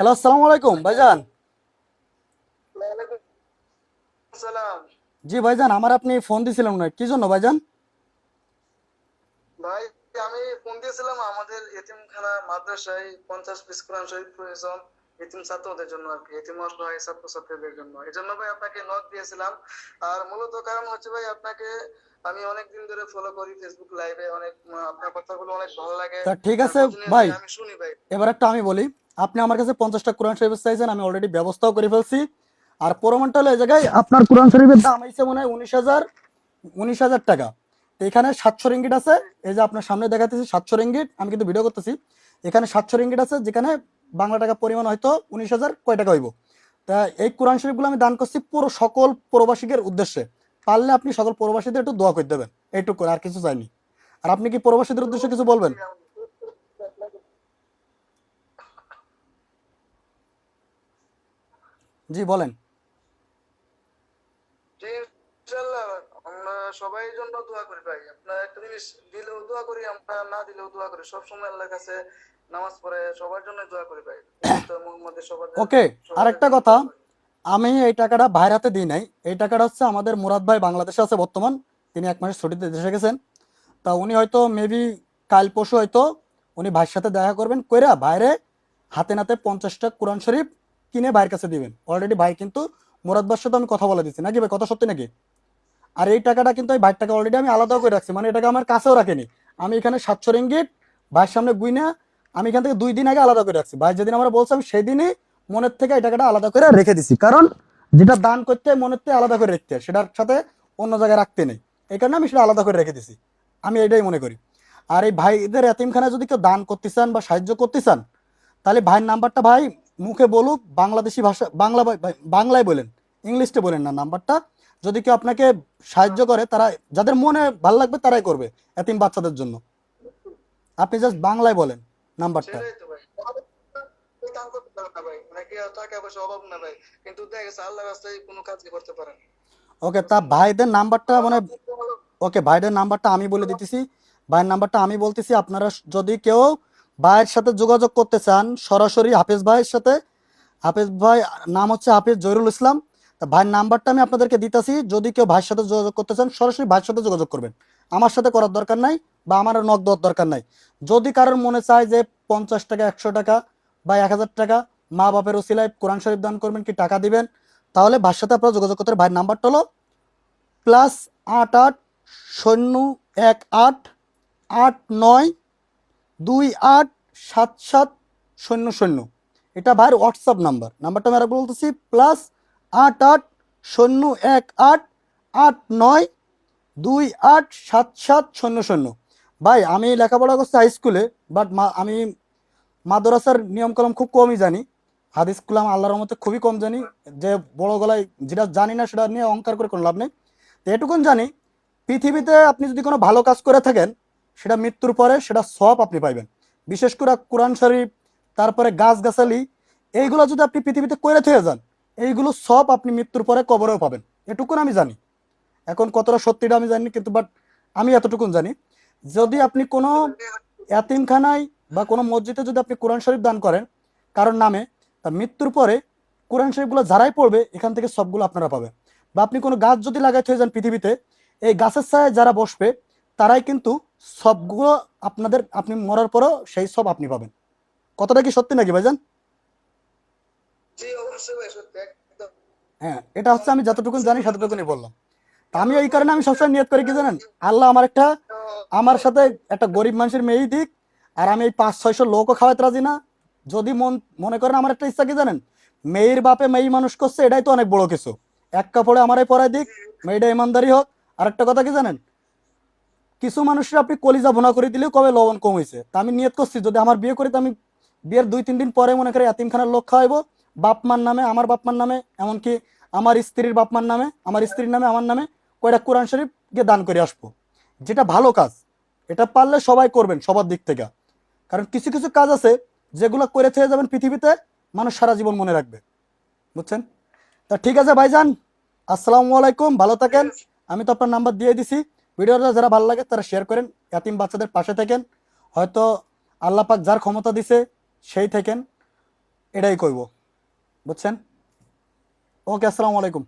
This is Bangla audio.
হ্যালো, আসসালামু আলাইকুম ভাইজান। ওয়ালাইকুম সালাম। জি ভাইজান, আমার আপনি ফোন দিছিলেন না, কি জন্য ভাইজান? ভাই, আমি ফোন দিয়েছিলাম আমাদের এতিমখানা মাদ্রাসায় 50 পিস কোরআন শরীফ প্রয়োজন এতিম ছাত্রদের জন্য আর কি, এতিম অসহায় ছাত্রছাত্রীদের জন্য। এই জন্য ভাই আপনাকে নক দিয়েছিলাম। আর মূলত কারণ হচ্ছে ভাই, আপনাকে আমি অনেক দিন ধরে ফলো করি ফেসবুক লাইভে, অনেক আপনার কথাগুলো অনেক ভালো লাগে। তা ঠিক আর আছে প্রতিনিয়ত ভাই, আমি শুনি ভাই। এবার একটা আমি বলি। আপনি আমার কাছে 50টা কোরআন শরীফ চাইছেন, আমি অলরেডি ব্যবস্থাও করে ফেলছি। আর প্রমাণটা হলো এই জায়গায়, আপনার কোরআন শরীফের দাম হয়েছে মনে হয় 19,000 টাকা। তো এখানে 700 রিঙ্গিট আছে। এই যে আপনার সামনে দেখাতেছি 700 রিঙ্গিট, আমি কিন্তু ভিডিও করতেছি। এখানে 700 রিঙ্গিট আছে, যেখানে বাংলা টাকা পরিমাণ হয়তো 19,000 কয় টাকা হইব। তা এই কোরআন শরীফগুলো আমি দান করছি পুরো সকল প্রবাসীদের উদ্দেশ্যে। পারলে আপনি সকল প্রবাসীদের একটু দোয়া করে দেবেন, এইটুকু করে, আর কিছু চাইনি। আর আপনি কি প্রবাসীদের তো উদ্দেশ্যে কিছু অবশ্যই বলবেন? ভাই, জি বলেন। জি, ইনশাআল্লাহ আমরা সবাই জন্য দোয়া করি ভাই। আপনার একটা জিনিস দিলেও দোয়া করি, আমরা না দিলেও দোয়া করি, সবসময় আল্লাহর কাছে নামাজ পড়ে সবার জন্য দোয়া করি ভাই। উম্মতে মুহাম্মাদের ওকে, সবার আরেকটা জন্য কথা, দোয়া করি। আমি এই টাকাটা ভাইয়ের হাতে দিই নাই। এই টাকাটা হচ্ছে আমাদের মুরাদ ভাই, বাংলাদেশে আছে বর্তমান। তিনি 1 মাসের ছুটিতে দেশে গেছেন। তা উনি হয়তো মেবি কাল পরশু হয়তো উনি ভাইয়ের সাথে দেখা করবেন, কইরা ভাইরে হাতে নাতে 50টা কোরআন শরীফ কিনে ভাইয়ের কাছে দিবেন। অলরেডি ভাই কিন্তু মুরাদ ভাইয়ের সাথে আমি কথা বলে দিচ্ছি, নাকি ভাই, কথা সত্যি নাকি? আর এই টাকাটা কিন্তু এই ভাইয়ের টাকা অলরেডি আমি আলাদা করে রাখছি, মানে এটাকে আমার কাছেও রাখিনি। আমি এখানে 700 রিঙ্গিট ভাইয়ের সামনে গুইনা আমি এখান থেকে 2 দিন আগে আলাদা করে রাখছি। ভাই যেদিন আমরা বলছি, আমি সেদিনই মনের থেকে এই টাকাটা আলাদা করে রেখে দিছি, কারণ যেটা দান করতে হয় মনের থেকে আলাদা করে রাখতে হয়, সেটার সাথে অন্য জায়গায় রাখতে নেই। এই কারণে আমি সেটা আলাদা করে রেখে দিছি। আমি এটাই মনে করি। আর এই ভাইদের এতিমখানায় যদি কেউ দান করতে চান বা সাহায্য করতে চান, তাহলে ভাইয়ের নাম্বারটা ভাই মুখে বলুক, বাংলাদেশি ভাষা, বাংলায় বলেন, ইংলিশে বলেন না নাম্বারটা। যদি কেউ আপনাকে সাহায্য করে, তারা যাদের মনে ভালো লাগবে তারাই করবে এতিম বাচ্চাদের জন্য। আপনি জাস্ট বাংলায় বলেন নাম্বারটা। সেটাই তো ভাই, আমাদের তো দান করতে পারে না ভাই, নাকি টাকা পয়সা অভাব না ভাই, কিন্তু দেখা গেছে আল্লাহর রাস্তায় কোনো কাজ করতে পারে না। ওকে, তা বুঝছেন ভাই? ভাইদের নাম্বারটা কারণ মানে, আপনি তো ওকে ভাইদের নাম্বারটা আমি বলে দিতেছি। ভাইয়ের নাম্বারটা আমি বলতেছি, আপনারা যদি কেউ ভাইয়ের সাথে যোগাযোগ করতে চান সরাসরি হাফেজ ভাইয়ের সাথে, হাফেজ ভাই নাম হচ্ছে হাফেজ জহিরুল ইসলাম। তা ভাইয়ের নাম্বারটা আমি আপনাদেরকে দিতেছি। যদি কেউ ভাইয়ের সাথে যোগাযোগ করতে চান, সরাসরি ভাইয়ের সাথে যোগাযোগ করবেন। আমার সাথে করার দরকার নাই, বা আমার নক দেওয়ার দরকার নাই। যদি কারোর মনে চায় যে 50 টাকা, 100 টাকা বা 1,000 টাকা মা বাপের ওসিলায় কোরআন শরীফ দান করবেন, কি টাকা দিবেন, তাহলে ভাইয়ের সাথে আপনারা যোগাযোগ করতে পারেন। ভাইয়ের নাম্বারটা হলো +88 শূন্য 1 8 8 9 2 8 7 7 0 0। এটা ভাইয়ের হোয়াটসঅ্যাপ নাম্বার। নাম্বারটা আমি আরেকবার বলতেছি, +88 শূন্য 1 8 8 9 2 8 7 7 0 0। ভাই আমি লেখাপড়া করছি হাই স্কুলে, বাট আমি মাদ্রাসার নিয়মকানুন খুব কমই জানি। হাদিস কালাম আল্লাহর রহমতে খুবই কম জানি। যে বড় গলায় যেটা জানি না সেটা নিয়ে অহংকার করে কোনো লাভ নেই। তো এটুকুন জানি, পৃথিবীতে আপনি যদি কোনো ভালো কাজ করে থাকেন, সেটা মৃত্যুর পরে সেটা সওয়াব আপনি পাইবেন। বিশেষ করে কোরআন শরীফ, তারপরে গাছগাছালি, এইগুলো যদি আপনি পৃথিবীতে করে থেকে যান, এইগুলো সব আপনি মৃত্যুর পরে কবরেও পাবেন। এটুকুন আমি জানি। এখন কতটা সত্যিটা আমি জানি, কিন্তু বাট আমি এতটুকুন জানি। যদি আপনি কোনো এতিমখানায় বা কোনো মসজিদে যদি আপনি কোরআন শরীফ দান করেন কারোর নামে, তার মৃত্যুর পরে কোরআন শরীফগুলো যারাই পড়বে এখান থেকে সবগুলো আপনারা পাবেন। বা আপনি কোনো গাছ যদি লাগাইতে হয়ে যান পৃথিবীতে, এই গাছের ছায়ায় যারা বসবে তারাই কিন্তু সবগুলো আপনাদের, আপনি মরার পরও সেই সব আপনি পাবেন। কতটা কি সত্যি নাকি ভাইজান? জি, অবশ্যই ভাই, সত্যি একদম। হ্যাঁ, এটা হচ্ছে আমি যতটুকুন জানি সেগুলো ততটুকুনি বললাম। তা আমি এখন এই ভাই কারণে আমি সবসময় নিয়ত করি কি জানেন, আহ, আল্লাহ আমার একটা, আমার আহ, সাথে একটা গরিব মানুষের মেয়েই দিক। আর আমি এই 500-600 লোকও খাওয়াতে রাজি না। যদি মনে করেন, আমার একটা ইচ্ছা কি জানেন, মেয়ের বাপে মেয়ে মানুষ করছে, এটাই তো অনেক বড় কিছু। এক কাপড়ে আমারই পরাই দিক, মেয়েটা ইমানদারি হোক। আর একটা কথা কি জানেন, কিছু মানুষের আপনি কলিজা ভুনা করে দিলেও কবে লবণ কম হয়েছে। তা আমি নিয়ত করছি, যদি আমার বিয়ে করি, তো আমি বিয়ের 2-3 দিন পরে মনে করি এতিমখানার লোক খাওয়াইবো, বাপ মার নামে, আমার বাপ মার নামে, এমনকি আমার স্ত্রীর বাপ মার নামে, আমার স্ত্রীর নামে, আমার নামে কয়টা কোরআন শরীফ গিয়ে দান করে আসবো। যেটা ভালো কাজ, এটা পারলে সবাই করবেন সবার দিক থেকে। কারণ কিছু কিছু কাজ আছে যেগুলো করে থেকে যাবেন পৃথিবীতে, মানুষ সারা জীবন মনে রাখবে। বুঝছেন? তা ঠিক আছে ভাইজান, আসসালামু আলাইকুম, ভালো থাকেন। ঠিক আছে। আমি তো আপনার নাম্বার দিয়ে দিছি। ভিডিওটা যারা ভালো লাগে তারা শেয়ার করেন, এতিম বাচ্চাদের পাশে থাকেন। হয়তো আল্লাহ পাক যার ক্ষমতা দিছে সেই থাকেন। এটাই কইব, বুঝছেন? ওকে, আসসালামু আলাইকুম।